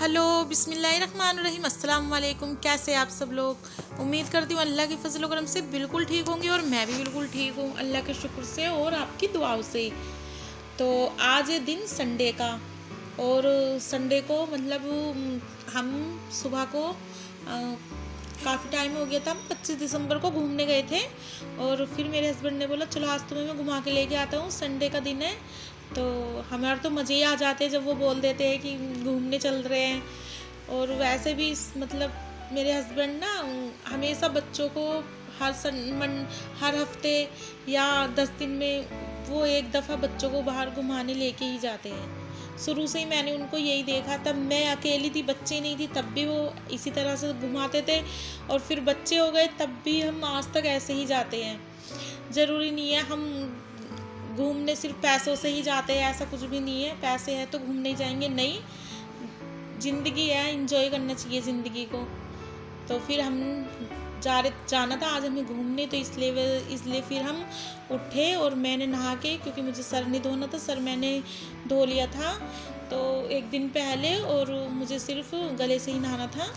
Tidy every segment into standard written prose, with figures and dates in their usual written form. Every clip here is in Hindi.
हेलो बिस्मिल्लाहिर्रहमानिर्रहीम अस्सलाम वालेकुम। कैसे आप सब लोग? उम्मीद करती हूँ अल्लाह की फजल करम से बिल्कुल ठीक होंगे और मैं भी बिल्कुल ठीक हूँ अल्लाह के शुक्र से और आपकी दुआओं से। तो आज है दिन संडे का और संडे को मतलब हम सुबह को काफ़ी टाइम हो गया था, हम 25 दिसंबर को घूमने गए थे और फिर मेरे हस्बैंड ने बोला चलो आज तुम्हें मैं घुमा के लेके आता हूँ, संडे का दिन है। तो हमारे तो मज़े ही आ जाते हैं जब वो बोल देते हैं कि घूमने चल रहे हैं। और वैसे भी मतलब मेरे हस्बैंड ना हमेशा बच्चों को हर हफ्ते या 10 दिन में वो एक दफ़ा बच्चों को बाहर घुमाने लेके ही जाते हैं। शुरू से ही मैंने उनको यही देखा, तब मैं अकेली थी, बच्चे नहीं थी, तब भी वो इसी तरह से घुमाते थे और फिर बच्चे हो गए तब भी हम आज तक ऐसे ही जाते हैं। ज़रूरी नहीं है हम घूमने सिर्फ पैसों से ही जाते हैं, ऐसा कुछ भी नहीं है। पैसे हैं तो घूमने ही जाएंगे नहीं, ज़िंदगी है, एंजॉय करना चाहिए ज़िंदगी को। तो फिर हम जाना था आज हमें घूमने, तो इसलिए फिर हम उठे और मैंने नहा के, क्योंकि मुझे सर नहीं धोना था, सर मैंने धो लिया था तो एक दिन पहले, और मुझे सिर्फ गले से ही नहाना था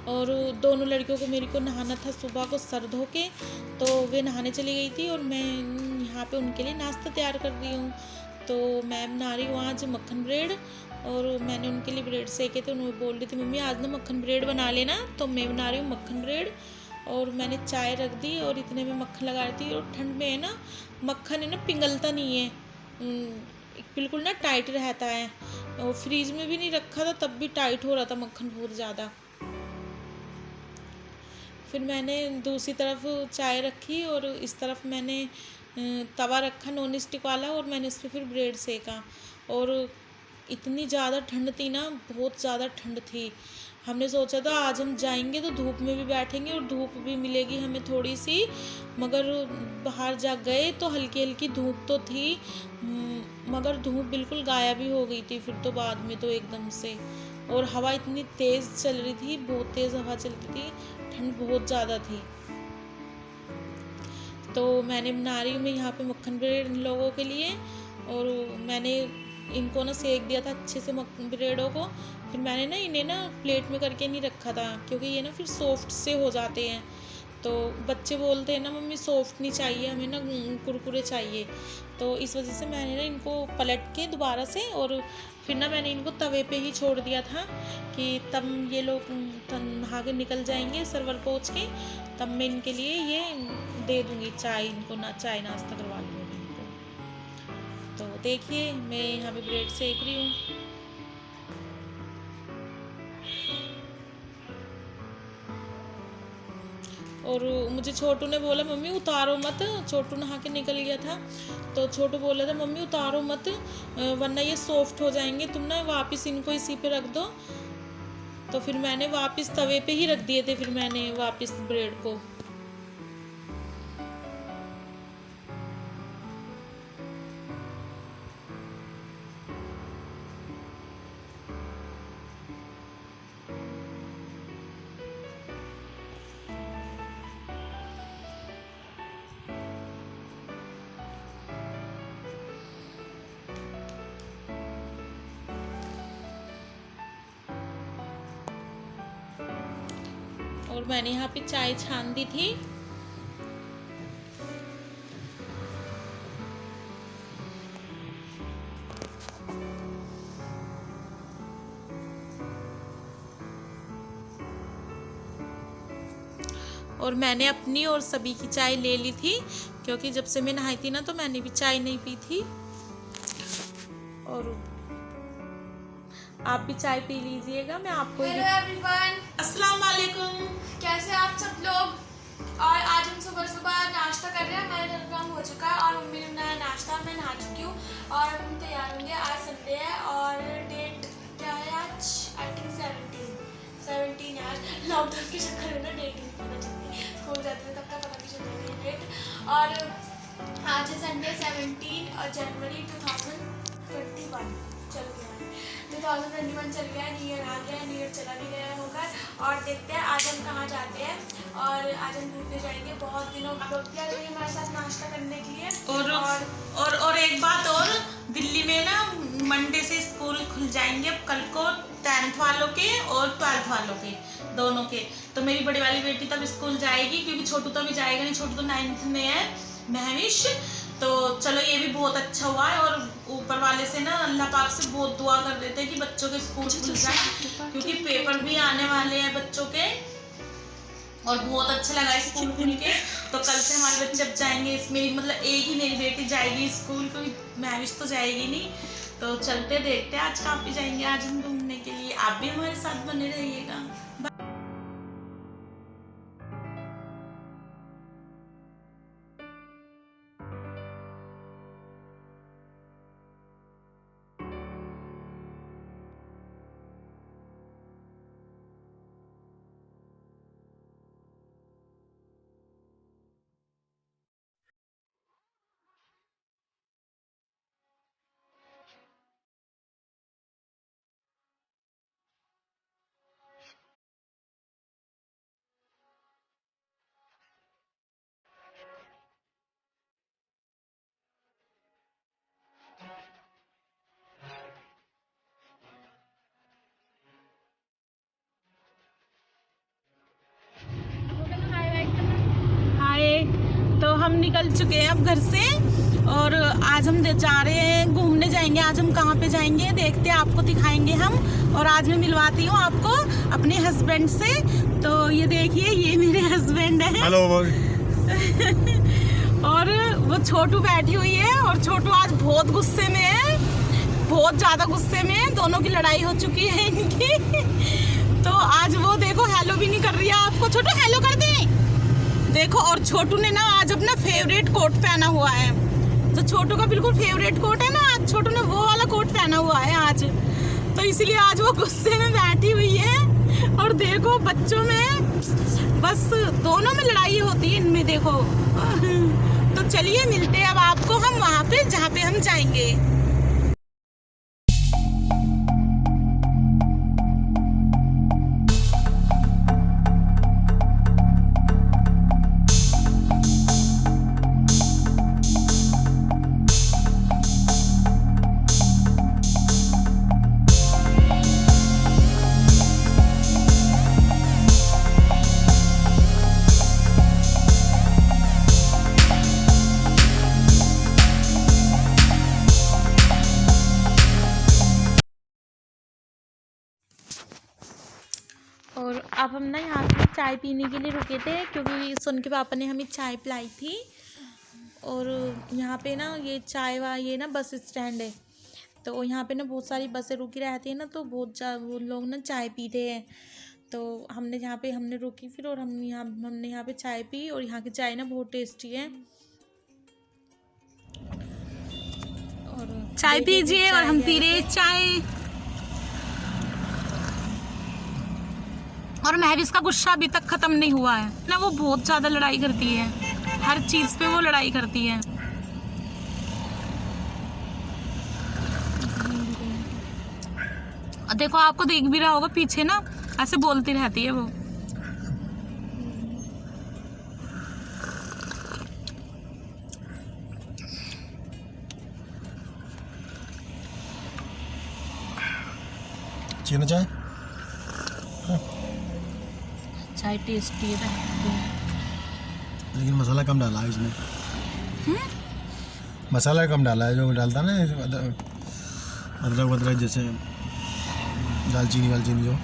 और दोनों लड़कियों को मेरे को नहाना था सुबह को सर धो के। तो वे नहाने चली गई थी और मैं यहाँ पे उनके लिए नाश्ता तैयार कर रही हूँ। तो मैं बना रही हूँ आज मक्खन ब्रेड और मैंने उनके लिए ब्रेड सेके थे। उन्होंने बोल रही थी मम्मी आज ना मक्खन ब्रेड बना लेना, तो मैं बना रही हूँ मक्खन ब्रेड और मैंने चाय रख दी और इतने में मक्खन लगा रही थी। और ठंड में है ना मक्खन है ना पिघलता नहीं है, बिल्कुल ना टाइट रहता है। और फ्रीज में भी नहीं रखा था तब भी टाइट हो रहा था मक्खन बहुत ज़्यादा। फिर मैंने दूसरी तरफ चाय रखी और इस तरफ मैंने तवा रखा नॉन स्टिक वाला और मैंने इस पर फिर ब्रेड सेका। और इतनी ज़्यादा ठंड थी ना, बहुत ज़्यादा ठंड थी। हमने सोचा था आज हम जाएंगे तो धूप में भी बैठेंगे और धूप भी मिलेगी हमें थोड़ी सी, मगर बाहर जा गए तो हल्की हल्की धूप तो थी, मगर धूप बिल्कुल गायब ही हो गई थी फिर तो बाद में तो एकदम से। और हवा इतनी तेज़ चल रही थी, बहुत तेज़ हवा चल रही थी, ठंड बहुत ज़्यादा थी। तो मैंने बना रही हूँ मैं यहाँ पे मक्खन ब्रेड इन लोगों के लिए और मैंने इनको ना सेक दिया था अच्छे से मक्खन ब्रेडों को। फिर मैंने ना इन्हें ना प्लेट में करके नहीं रखा था क्योंकि ये ना फिर सॉफ्ट से हो जाते हैं। तो बच्चे बोलते हैं ना मम्मी सॉफ्ट नहीं चाहिए हमें ना कुरकुरे चाहिए, तो इस वजह से मैंने ना इनको पलट के दोबारा से और फिर ना मैंने इनको तवे पे ही छोड़ दिया था कि तब ये लोग नहा के निकल जाएंगे सर्वर पहुँच के, तब मैं इनके लिए ये दे दूँगी चाय, इनको ना चाय नाश्ता करवा लूँगी इनको। तो देखिए मैं यहाँ पे ब्रेड सेक रही हूँ। और मुझे छोटू ने बोला मम्मी उतारो मत, छोटू नहा के निकल गया था तो छोटू बोला था मम्मी उतारो मत वरना ये सॉफ्ट हो जाएंगे, तुम ना वापस इनको इसी पे रख दो। तो फिर मैंने वापस तवे पे ही रख दिए थे, फिर मैंने वापस ब्रेड को। और मैंने यहाँ पे चाय छान दी थी। और मैंने अपनी और सभी की चाय ले ली थी क्योंकि जब से मैं नहाई थी ना तो मैंने भी चाय नहीं पी थी। और आप भी चाय पी लीजिएगा, मैं आपको हेलो एवरीवन, अस्सलाम वालेकुम। कैसे आप सब लोग। और आज हम सुबह सुबह नाश्ता कर रहे हैं, मेरा काम हो चुका है और मम्मी ने बनाया नाश्ता, मैं नहा चुकी हूँ और हम तैयार होंगे। आज संडे है और डेट क्या है आज, आई थिंक 17 है आज। लॉकडाउन के चक्कर में ना डेट नहीं पता चलती, स्कूल जाते थे तब तक पता नहीं चलती डेट। और आज है संडे 17 और जनवरी 2021। चल गया है, 2021 चल गया है, न्यू ईयर आ गया है, न्यू ईयर चला भी गया होगा। और देखते हैं आज हम कहाँ जाते हैं, और आज हम घूमने जाएंगे। बहुत दिनों बाद क्या रही हमारे साथ नाश्ता करने के लिए। और एक बात और, दिल्ली में ना मंडे से स्कूल खुल जाएंगे अब कल को, 10th वालों के और 12th वालों के दोनों के। तो मेरी बड़ी वाली बेटी तब स्कूल जाएगी, क्योंकि छोटू तो अभी जाएगा नहीं, छोटू तो 9th में है, महविश। तो चलो ये भी बहुत अच्छा हुआ है, और ऊपर वाले से ना अल्लाह पाक से बहुत दुआ कर रहे थे कि बच्चों के स्कूल खुल जाए, क्योंकि पेपर भी आने वाले हैं बच्चों के। और बहुत अच्छा लगा स्कूल खुल के। तो कल से हमारे बच्चे अब जाएंगे, मेरी मतलब एक ही मेरी बेटी जाएगी स्कूल, क्योंकि महविश तो जाएगी नहीं। तो चलते देखते हैं आज कहाँ पे जाएंगे आज हम घूमने के लिए। आप भी हमारे साथ बने रहिएगा। हाय, तो हम निकल चुके हैं अब घर से, और आज हम जा रहे हैं घूमने जाएंगे। आज हम कहाँ पे जाएंगे देखते हैं, आपको दिखाएंगे हम। और आज मैं मिलवाती हूँ आपको अपने हस्बैंड से। तो ये देखिए, ये मेरे हस्बैंड है। हेलो। और वो छोटू बैठी हुई है, और छोटू आज बहुत गुस्से में है, बहुत ज्यादा गुस्से में है। दोनों की लड़ाई हो चुकी है इनकी। तो आज वो देखो हेलो भी नहीं कर रही है आपको। छोटू हेलो कर दे, देखो। और छोटू ने ना आज अपना फेवरेट कोट पहना हुआ है, जो छोटू का बिल्कुल फेवरेट कोट है ना, आज छोटू ने वो वाला कोट पहना हुआ है आज। तो इसलिए आज वो गुस्से में बैठी हुई है। और देखो बच्चों में बस दोनों में लड़ाई होती है इनमें, देखो। तो चलिए मिलते हैं अब आपको हम वहाँ पे जहाँ पे हम जाएंगे। और अब हम ना यहाँ पे चाय पीने के लिए रुके थे, क्योंकि सुन के पापा ने हमें चाय पिलाई थी। और यहाँ पे ना ये ये ना बस स्टैंड है, तो यहाँ पे ना बहुत सारी बसें रुकी रहती है ना, तो वो लोग ना चाय पीते हैं। तो हमने रुकी फिर, और हमने यहाँ पे चाय पी, और यहाँ की चाय ना बहुत टेस्टी है। और चाय पीजिए, और हम पी रहे चाय। और महविश का गुस्सा अभी तक खत्म नहीं हुआ है ना, वो बहुत ज्यादा लड़ाई करती है, हर चीज पे वो लड़ाई करती है। देखो आपको देख भी रहा होगा पीछे ना, ऐसे बोलती रहती है वो। चीना चाय चाय टेस्टी है, लेकिन मसाला कम डाला है इसमें। मसाला कम डाला है, जो डालता है ना अदरक वदरक जैसे दालचीनी वालचीनी जो।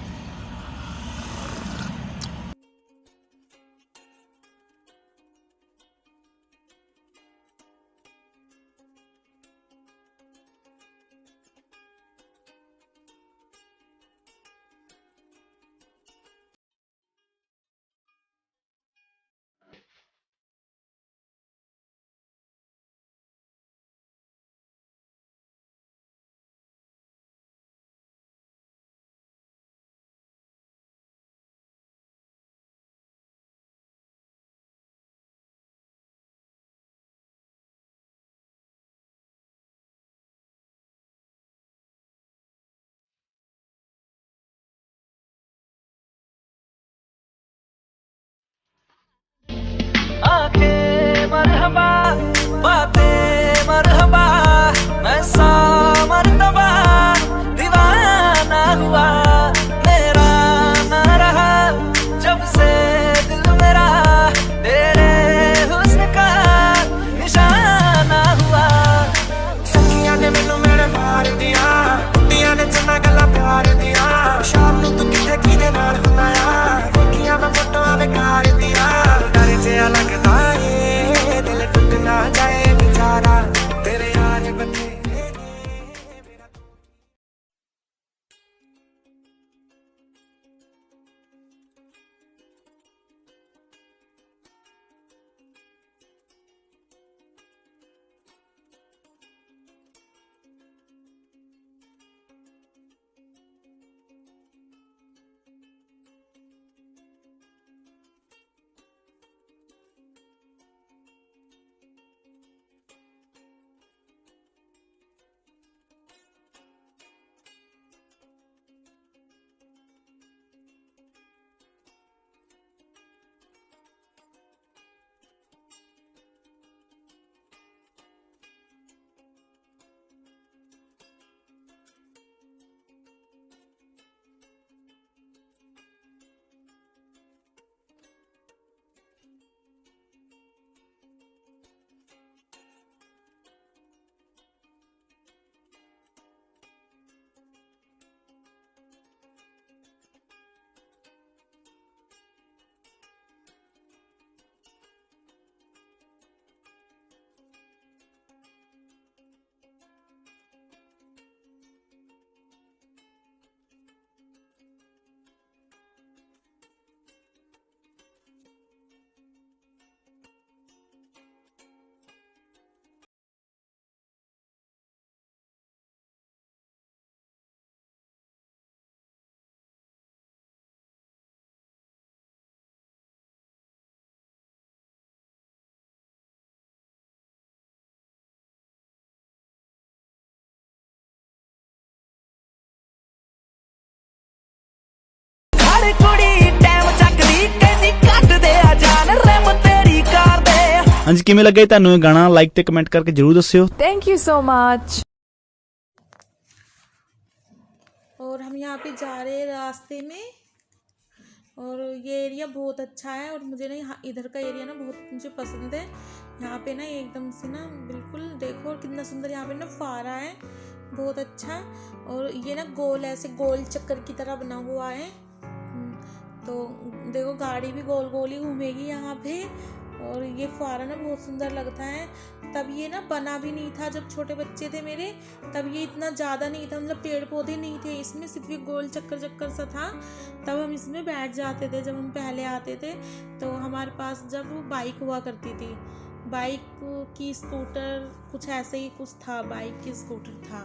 ਹਾਂਜੀ, ਕਿਵੇਂ ਲੱਗਾ ਜੀ ਤੁਹਾਨੂੰ ਇਹ ਗਾਣਾ? ਲਾਈਕ ਤੇ ਕਮੈਂਟ ਕਰਕੇ ਜਰੂਰ ਦੱਸਿਓ। Thank you so much. और हम यहाँ पे जा रहे हैं रास्ते में, और ये एरिया बहुत अच्छा है, और मुझे ना यहाँ इधर का एरिया ना बहुत मुझे पसंद है। यहाँ पे ना एकदम से ना बिल्कुल देखो, और कितना सुंदर यहाँ पे ना फुहारा है, बहुत अच्छा। और ये ना गोल ऐसे गोल चक्कर की तरह बना हुआ है। तो देखो गाड़ी भी गोल गोल ही घूमेगी यहाँ पे, और ये फुहारा ना बहुत सुंदर लगता है। तब ये ना बना भी नहीं था, जब छोटे बच्चे थे मेरे तब ये इतना ज़्यादा नहीं था, मतलब पेड़ पौधे नहीं थे इसमें, सिर्फ ये गोल चक्कर चक्कर सा था। तब हम इसमें बैठ जाते थे जब हम पहले आते थे। तो हमारे पास जब बाइक हुआ करती थी, बाइक की स्कूटर कुछ ऐसे ही कुछ था, बाइक की स्कूटर था,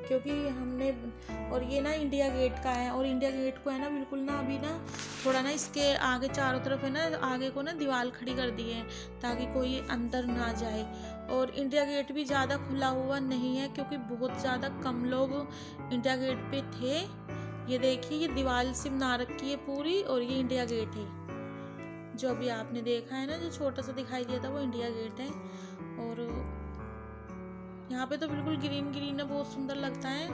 क्योंकि हमने। और ये ना इंडिया गेट का है, और इंडिया गेट को है ना बिल्कुल ना अभी ना थोड़ा ना इसके आगे चारों तरफ है ना, आगे को ना दीवार खड़ी कर दी है ताकि कोई अंदर ना जाए। और इंडिया गेट भी ज़्यादा खुला हुआ नहीं है, क्योंकि बहुत ज़्यादा कम लोग इंडिया गेट पे थे। ये देखिए, ये दीवार से बना रखी है पूरी, और ये इंडिया गेट है जो अभी आपने देखा है ना, जो छोटा सा दिखाई दिया था वो इंडिया गेट है। और यहाँ पे तो बिल्कुल ग्रीन ग्रीन है, बहुत सुंदर लगता है।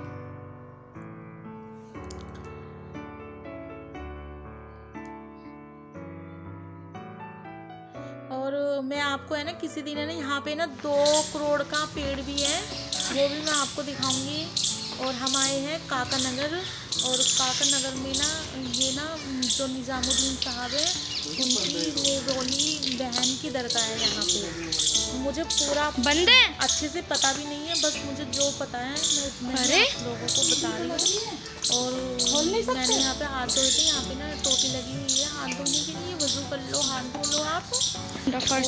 और मैं आपको है ना किसी दिन है ना यहाँ पे ना 2 करोड़ का पेड़ भी है, वो भी मैं आपको दिखाऊंगी। और हम आए हैं काका नगर, और काका नगर में ना ये ना जो निज़ामुद्दीन साहब है उनकी वो रोली बहन की दरगाह है यहाँ पे। मुझे पूरा बंद है। अच्छे से पता भी नहीं है, बस मुझे जो पता है मैं आप लोगों को बता रही हूँ। और मैंने यहाँ पे हाथ धोए थे, यहाँ पे ना टोपी लगी हुई है हाथ धोने के लिए, वजू कर लो, हाथ धो लो आप। और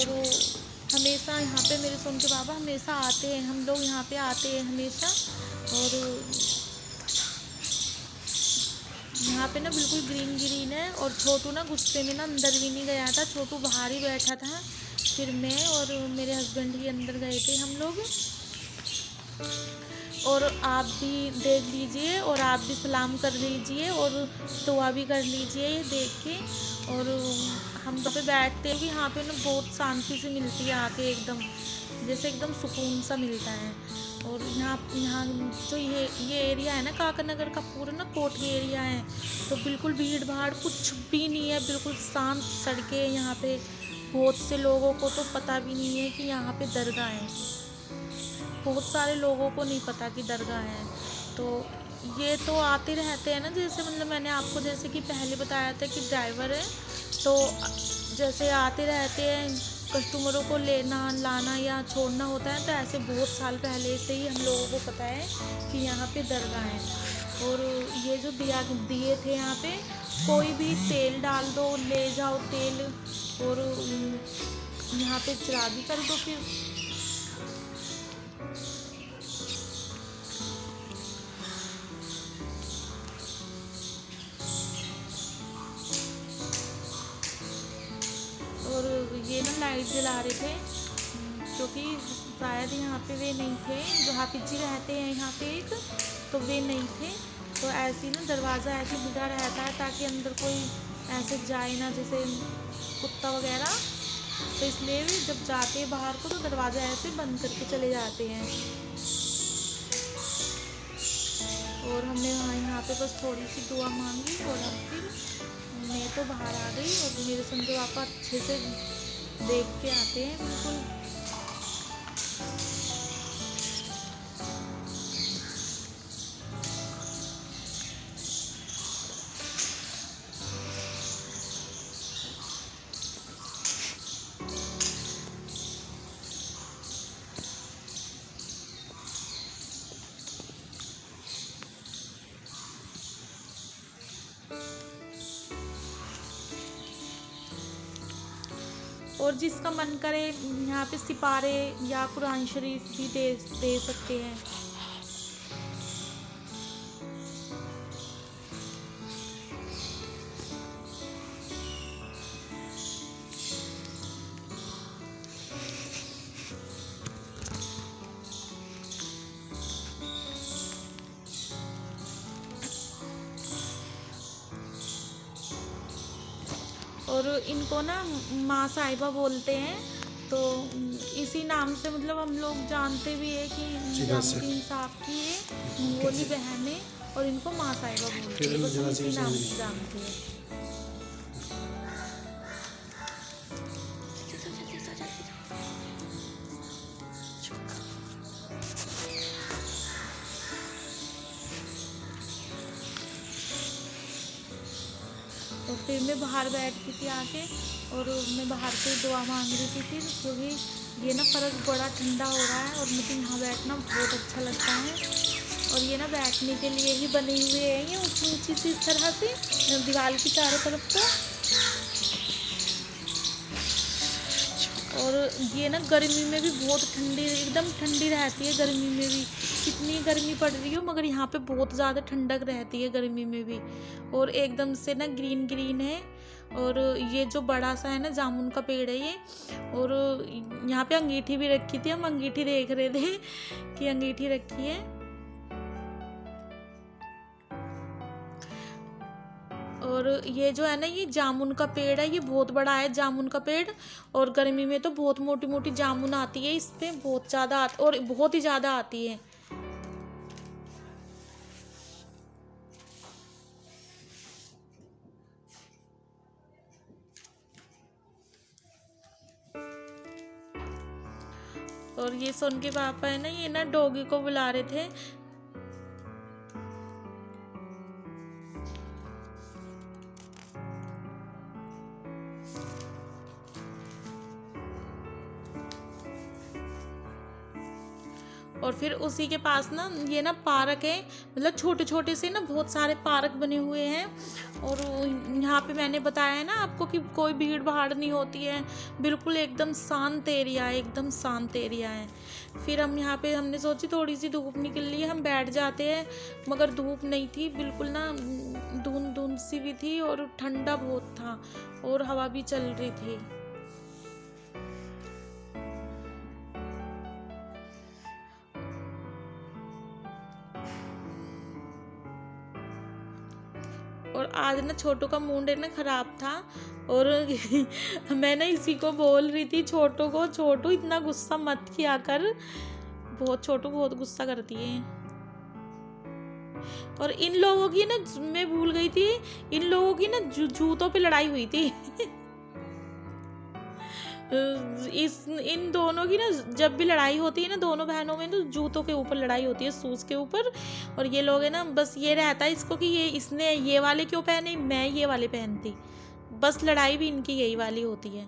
हमेशा यहाँ पे मेरे सोन के बाबा हमेशा आते हैं, हम लोग यहाँ पे आते हैं हमेशा। और यहाँ पे ना बिल्कुल ग्रीन ग्रीन है। और छोटू ना गुस्से में ना अंदर भी नहीं गया था, छोटू बाहर ही बैठा था, फिर मैं और मेरे हस्बैंड ही अंदर गए थे हम लोग। और आप भी देख लीजिए, और आप भी सलाम कर लीजिए, और दुआ भी कर लीजिए ये देख के। और हम तो पे बैठते हैं, यहाँ पे ना बहुत शांति से मिलती है आके, एकदम जैसे एकदम सुकून सा मिलता है। और यहाँ जो ये एरिया है ना काका नगर का, पूरा ना कोठी एरिया है, तो बिल्कुल भीड़ भाड़ कुछ भी नहीं है, बिल्कुल शांत सड़कें हैं यहाँ पे। बहुत से लोगों को तो पता भी नहीं है कि यहाँ पे दरगाह है, बहुत सारे लोगों को नहीं पता कि दरगाह है। तो ये तो आते रहते हैं ना, जैसे मतलब मैंने आपको जैसे कि पहले बताया था कि ड्राइवर है, तो जैसे आते रहते हैं, कस्टमरों को लेना लाना या छोड़ना होता है, तो ऐसे बहुत साल पहले से ही हम लोगों को पता है कि यहाँ पे दरगाह है। और ये जो दिए थे यहाँ पे, कोई भी तेल डाल दो, ले जाओ तेल, और यहाँ पे चढ़ा भी कर दो फिर। और ये ना लाइट जला रहे थे, क्योंकि शायद यहाँ पे वे नहीं थे, जो हाफिज जी रहते हैं यहाँ पे एक, तो वे नहीं थे। तो ऐसे ही ना दरवाज़ा ऐसे खुला रहता है ताकि अंदर कोई ऐसे जाए ना, जैसे कुत्ता वगैरह। तो इसलिए भी जब जाते हैं बाहर को तो दरवाज़ा ऐसे बंद करके चले जाते हैं। और हमने यहाँ पे बस थोड़ी सी दुआ मांगी, और हम फिर मैं तो बाहर आ गई, और मेरे संजय पापा अच्छे से देख के आते हैं बिल्कुल। और जिसका मन करे यहाँ पे सिपारे या कुरान शरीफ भी दे सकते हैं। और इनको ना माँ साहिबा बोलते हैं, तो इसी नाम से मतलब हम लोग जानते भी है कि सीधा से। निजामुद्दीन साहब की ये मंगोली बहन है और इनको माँ साहिबा बोलते हैं, बस हम इसी नाम से जानते हैं। और फिर मैं बाहर बैठती थी आके और मैं बाहर से दुआ मांग रही थी फिर, क्योंकि ये ना फर्श बड़ा ठंडा हो रहा है और मुझे यहाँ बैठना बहुत अच्छा लगता है। और ये ना बैठने के लिए ही बने हुए हैं, ये ऊँची ऊँची सी इस तरह से दीवार की चारों तरफ को। और ये ना गर्मी में भी बहुत ठंडी, एकदम ठंडी रहती है गर्मी में भी। कितनी गर्मी पड़ रही हो मगर यहाँ पे बहुत ज़्यादा ठंडक रहती है गर्मी में भी। और एकदम से ना ग्रीन ग्रीन है। और ये जो बड़ा सा है ना जामुन का पेड़ है ये। और यहाँ पे अंगीठी भी रखी थी, हम अंगीठी देख रहे थे कि अंगीठी रखी है। और ये जो है ना ये जामुन का पेड़ है, ये बहुत बड़ा है जामुन का पेड़। और गर्मी में तो बहुत मोटी मोटी जामुन आती है इस पे, बहुत ज़्यादा और बहुत ही ज़्यादा आती है। और ये सोन के पापा है ना, ये ना डॉगी को बुला रहे थे। और फिर उसी के पास ना ये ना पार्क है, मतलब छोटे छोटे से ना बहुत सारे पार्क बने हुए हैं। और यहाँ पे मैंने बताया है ना आपको कि कोई भीड़ भाड़ नहीं होती है, बिल्कुल एकदम शांत एरिया है, एकदम शांत एरिया है। फिर हम यहाँ पे हमने सोची थोड़ी सी धूप निकल ली है, हम बैठ जाते हैं, मगर धूप नहीं थी बिल्कुल ना, धुंध धुंध सी भी थी और ठंडा बहुत था और हवा भी चल रही थी। और आज ना छोटू का मूड है ना खराब था। और मैं ना इसी को बोल रही थी छोटू को, छोटू इतना गुस्सा मत किया कर, बहुत छोटू बहुत गुस्सा करती है। और इन लोगों की ना, मैं भूल गई थी, इन लोगों की ना जूतों पे लड़ाई हुई थी। इन दोनों की ना जब भी लड़ाई होती है ना दोनों बहनों में, तो जूतों के ऊपर लड़ाई होती है, शूज के ऊपर। और ये लोग है ना, बस ये रहता है इसको कि ये इसने ये वाले क्यों पहने, मैं ये वाले पहनती, बस लड़ाई भी इनकी यही वाली होती है।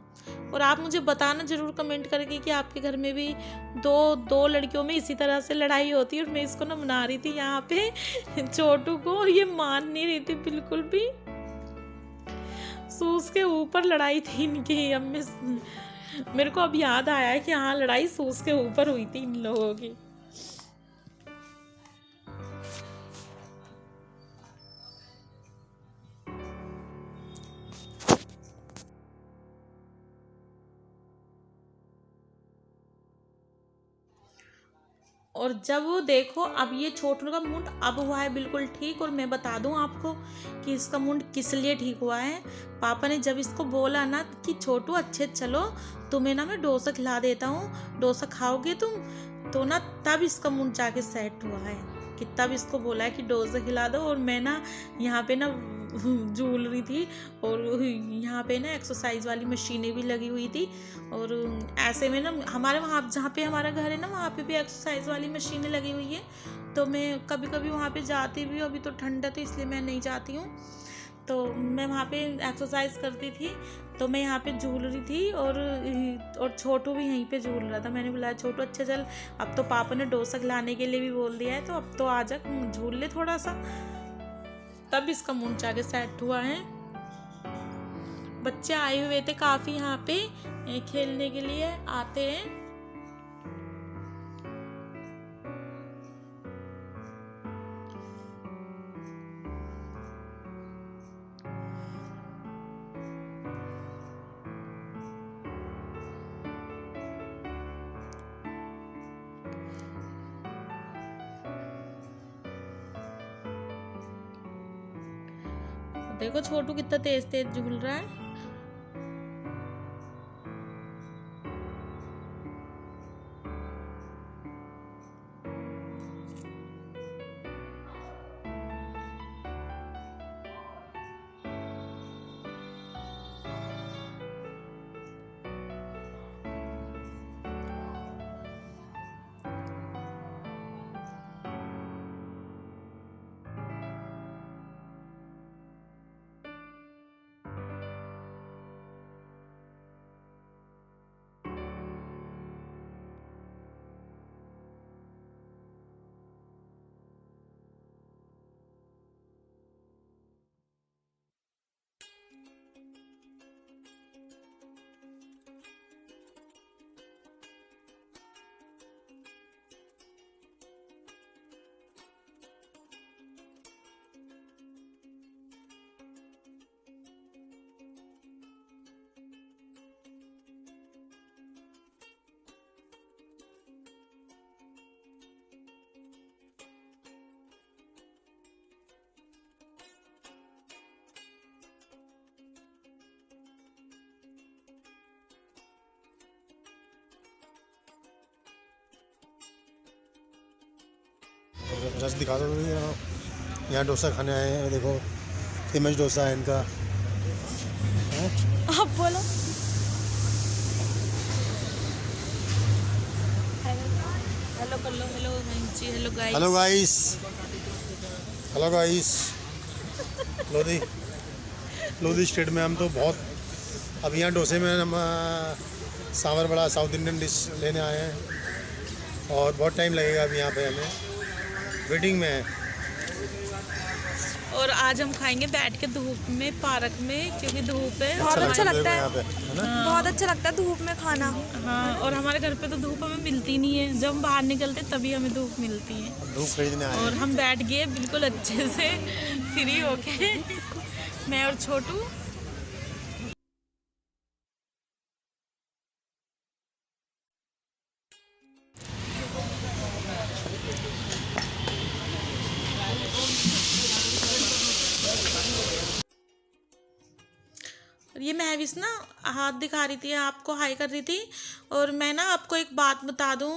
और आप मुझे बताना ज़रूर कमेंट करके कि आपके घर में भी दो लड़कियों में इसी तरह से लड़ाई होती है। और मैं इसको ना मना रही थी यहाँ पे छोटू को, और ये मान नहीं रही थी बिल्कुल भी। शूज के ऊपर लड़ाई थी इनकी। अब मेरे को अब याद आया है कि हाँ, लड़ाई शूज के ऊपर हुई थी इन लोगों की। और जब वो देखो, अब ये छोटू का मूड अब हुआ है बिल्कुल ठीक। और मैं बता दूं आपको कि इसका मूड किस लिए ठीक हुआ है। पापा ने जब इसको बोला ना कि छोटू अच्छे चलो, तुम्हें ना मैं डोसा खिला देता हूँ, डोसा खाओगे तुम, तो ना तब इसका मूड जाके सेट हुआ है कि तब इसको बोला है कि डोसा खिला दो। और मैं ना यहाँ पे ना झूल रही थी, और यहाँ पे ना एक्सरसाइज वाली मशीनें भी लगी हुई थी। और ऐसे में ना हमारे वहाँ जहाँ पे हमारा घर है ना, वहाँ पे भी एक्सरसाइज वाली मशीनें लगी हुई है। तो मैं कभी कभी वहाँ पे जाती भी हूँ, अभी तो ठंडा तो इसलिए मैं नहीं जाती हूँ। तो मैं वहाँ पे एक्सरसाइज करती थी, तो मैं यहाँ पे झूल रही थी। और छोटू भी यहीं पे झूल रहा था। मैंने बुलाया, छोटू अच्छा चल, अब तो पापा ने डोसा खिलाने के लिए भी बोल दिया है, तो अब तो आ जा झूल ले थोड़ा सा। तब इसका मूड जाके सेट हुआ है। बच्चे आए हुए थे काफ़ी यहाँ पे खेलने के लिए आते हैं। देखो छोटू कितना तेज तेज झूल रहा है। रस दिखा दो। यहाँ डोसा खाने आए हैं, देखो फेमस डोसा है इनका। आप बोलो। हेलो कर लो। हेलो जी, hello guys. Hello guys, hello guys. Lodhi estate में हम तो बहुत, अब यहाँ डोसे में हम सांभर बड़ा साउथ इंडियन डिश लेने आए हैं और बहुत टाइम लगेगा अभी यहाँ पे, हमें वेटिंग में है। और आज हम खाएंगे बैठ के धूप में पार्क में, क्योंकि धूप है। बहुत अच्छा लगता है यहाँ पे, है ना? बहुत अच्छा लगता है धूप में खाना। हाँ, और हमारे घर पे तो धूप हमें मिलती नहीं है, जब हम बाहर निकलते तभी हमें धूप मिलती है। धूप खरीदने आए और हैं। हम बैठ गए बिल्कुल अच्छे से फ्री होके, मैं और छोटू। ये महविश ना हाथ दिखा रही थी, आपको हाई कर रही थी। और मैं ना आपको एक बात बता दूं,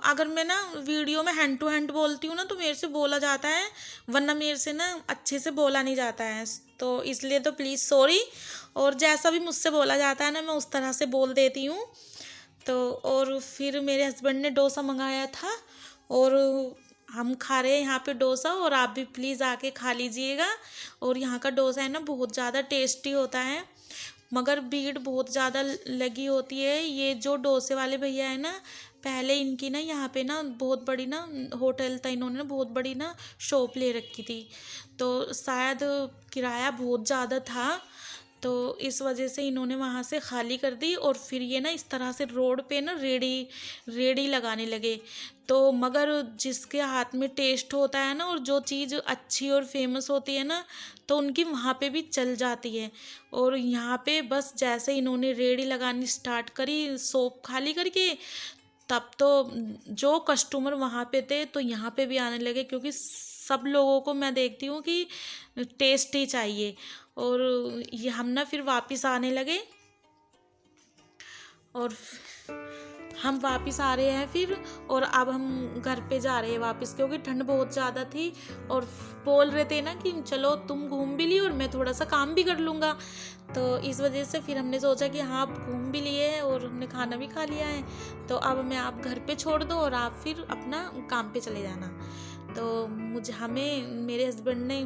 अगर मैं ना वीडियो में हैंड टू हैंड बोलती हूँ ना तो मेरे से बोला जाता है, वरना मेरे से ना अच्छे से बोला नहीं जाता है। तो इसलिए तो प्लीज़ सॉरी। और जैसा भी मुझसे बोला जाता है ना, मैं उस तरह से बोल देती हूँ। तो और फिर मेरे हस्बैंड ने डोसा मंगाया था और हम खा रहे हैं यहाँ पे डोसा, और आप भी प्लीज़ आके खा लीजिएगा। और यहाँ का डोसा है ना बहुत ज़्यादा टेस्टी होता है, मगर भीड़ बहुत ज़्यादा लगी होती है। ये जो डोसे वाले भैया है ना, पहले इनकी ना यहाँ पे ना बहुत बड़ी ना होटल था, इन्होंने ना बहुत बड़ी ना शॉप ले रखी थी, तो शायद किराया बहुत ज़्यादा था, तो इस वजह से इन्होंने वहाँ से खाली कर दी। और फिर ये ना इस तरह से रोड पे ना रेड़ी लगाने लगे। तो मगर जिसके हाथ में टेस्ट होता है ना, और जो चीज़ अच्छी और फेमस होती है ना, तो उनकी वहाँ पे भी चल जाती है। और यहाँ पे बस जैसे इन्होंने रेड़ी लगानी स्टार्ट करी शॉप खाली करके, तब तो जो कस्टमर वहाँ पे थे तो यहाँ पे भी आने लगे, क्योंकि सब लोगों को मैं देखती हूँ कि टेस्ट ही चाहिए। और ये हम ना फिर वापस आने लगे, और हम वापस आ रहे हैं फिर। और अब हम घर पे जा रहे हैं वापस, क्योंकि ठंड बहुत ज़्यादा थी। और बोल रहे थे ना कि चलो तुम घूम भी ली और मैं थोड़ा सा काम भी कर लूँगा, तो इस वजह से फिर हमने सोचा कि हाँ आप घूम भी लिए हैं और हमने खाना भी खा लिया है, तो अब हमें आप घर पे छोड़ दो और आप फिर अपना काम पे चले जाना। तो हमें मेरे हस्बैंड ने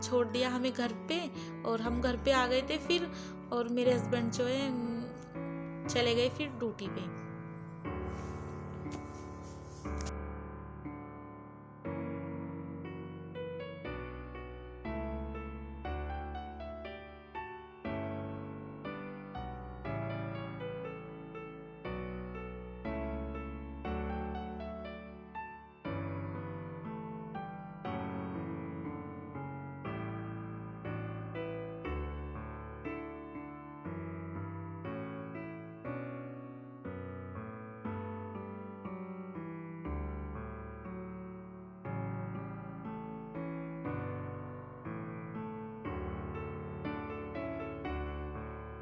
छोड़ दिया हमें घर पे, और हम घर पे आ गए थे फिर। और मेरे हस्बैंड जो है चले गए फिर ड्यूटी पे।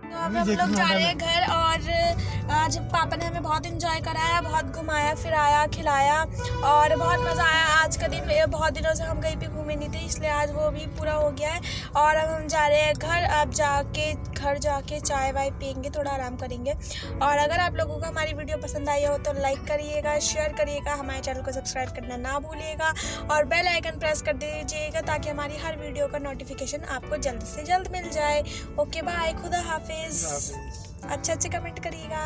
तो अब हम लोग जा रहे हैं घर। और आज पापा ने हमें बहुत इंजॉय कराया, बहुत घुमाया फिराया खिलाया, और बहुत मज़ा आया। आज का दिन बहुत दिनों से हम कहीं पे घूमे नहीं थे, इसलिए आज वो भी पूरा हो गया है। और अब हम जा रहे हैं घर। अब घर जाके चाय वाय पियेंगे, थोड़ा आराम करेंगे। और अगर आप लोगों को हमारी वीडियो पसंद आई हो तो लाइक करिएगा, शेयर करिएगा, हमारे चैनल को सब्सक्राइब करना ना भूलिएगा, और बेल आइकन प्रेस कर दीजिएगा ताकि हमारी हर वीडियो का नोटिफिकेशन आपको जल्द से जल्द मिल जाए। ओके बाय, खुदा हाफिज। अच्छे कमेंट करिएगा।